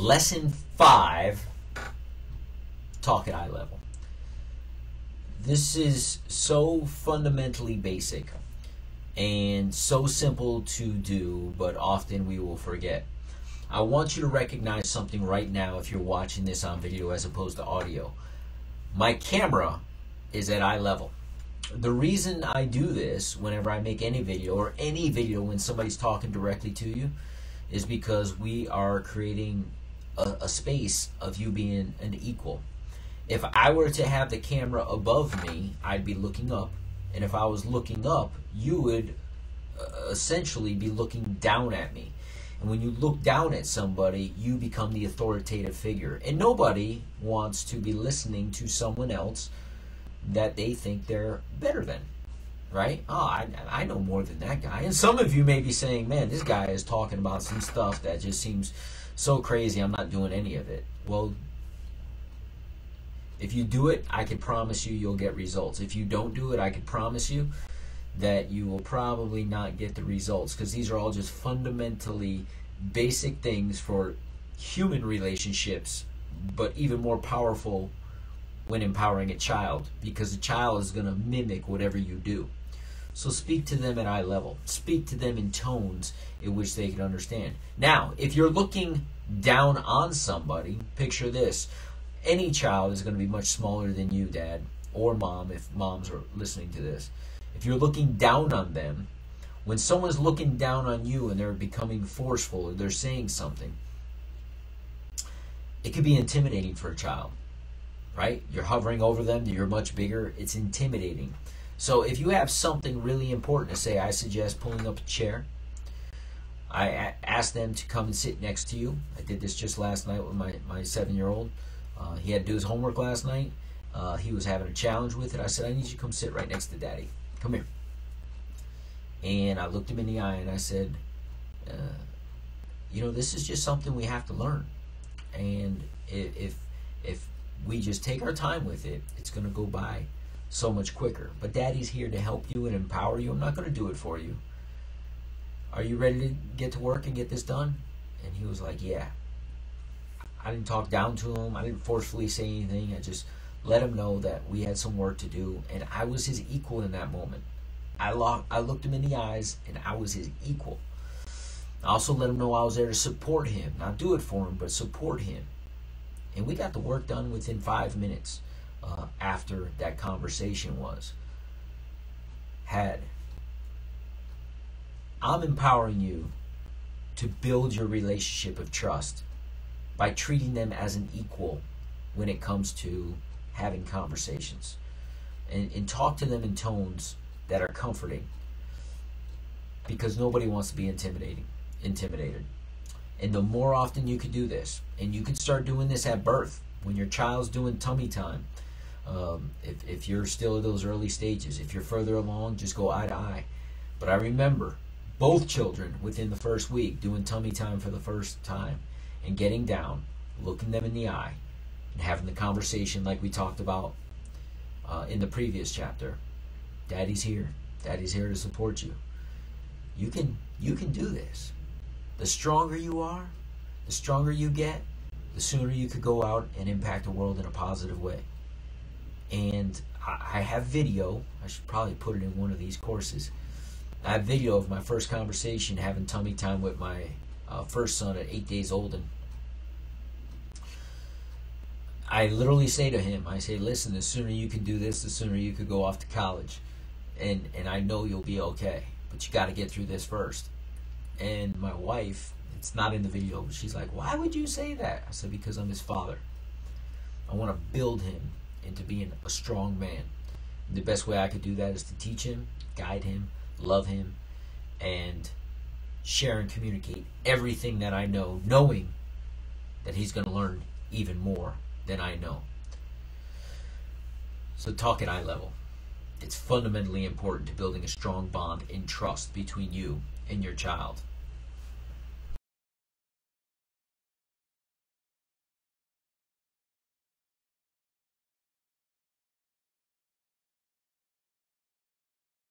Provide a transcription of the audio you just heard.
Lesson 5, talk at eye level. This is so fundamentally basic and so simple to do, but often we will forget. I want you to recognize something right now if you're watching this on video as opposed to audio. My camera is at eye level. The reason I do this whenever I make any video, or any video when somebody's talking directly to you, is because we are creating a space of you being an equal. If I were to have the camera above me, I'd be looking up. And if I was looking up, you would essentially be looking down at me. And when you look down at somebody, you become the authoritative figure. And nobody wants to be listening to someone else that they think they're better than, right? Oh, I know more than that guy. And some of you may be saying, man, this guy is talking about some stuff that just seems so crazy, I'm not doing any of it. Well, if you do it, I can promise you you'll get results. If you don't do it, I can promise you that you will probably not get the results, because these are all just fundamentally basic things for human relationships, but even more powerful when empowering a child, because a child is going to mimic whatever you do. So speak to them at eye level. Speak to them in tones in which they can understand. Now, if you're looking down on somebody, picture this. Any child is going to be much smaller than you, Dad, or Mom, if moms are listening to this. If you're looking down on them, when someone's looking down on you and they're becoming forceful or they're saying something, it could be intimidating for a child, right? You're hovering over them, you're much bigger, it's intimidating. So if you have something really important to say, I suggest pulling up a chair. I ask them to come and sit next to you. I did this just last night with my 7-year-old. He had to do his homework last night. He was having a challenge with it. I said, I need you to come sit right next to Daddy. Come here. And I looked him in the eye and I said, you know, this is just something we have to learn. And if we just take our time with it, it's going to go by so much quicker. But Daddy's here to help you and empower you. I'm not going to do it for you. Are you ready to get to work and get this done? And he was like, yeah. I didn't talk down to him. I didn't forcefully say anything. I just let him know that we had some work to do, and I was his equal in that moment. I looked him in the eyes, and I was his equal. I also let him know I was there to support him. Not do it for him, but support him. And we got the work done within 5 minutes after that conversation was had. I'm empowering you to build your relationship of trust by treating them as an equal when it comes to having conversations. And talk to them in tones that are comforting, because nobody wants to be intimidated. And the more often you can do this, and you can start doing this at birth, when your child's doing tummy time, if you're still at those early stages. If you're further along, just go eye to eye. But I remember both children within the first week doing tummy time for the first time and getting down, looking them in the eye, and having the conversation like we talked about in the previous chapter. Daddy's here. Daddy's here to support you. You can do this. The stronger you are, the stronger you get, the sooner you could go out and impact the world in a positive way. And I have video. I should probably put it in one of these courses. I have video of my first conversation having tummy time with my first son at 8 days old. And I literally say to him, I say, listen, the sooner you can do this, the sooner you could go off to college. And I know you'll be okay, but you got to get through this first. And my wife, it's not in the video, but she's like, why would you say that? I said, because I'm his father. I want to build him into being a strong man. And the best way I could do that is to teach him, guide him, love him, and share and communicate everything that I know, knowing that he's going to learn even more than I know. So talk at eye level. It's fundamentally important to building a strong bond in trust between you and your child.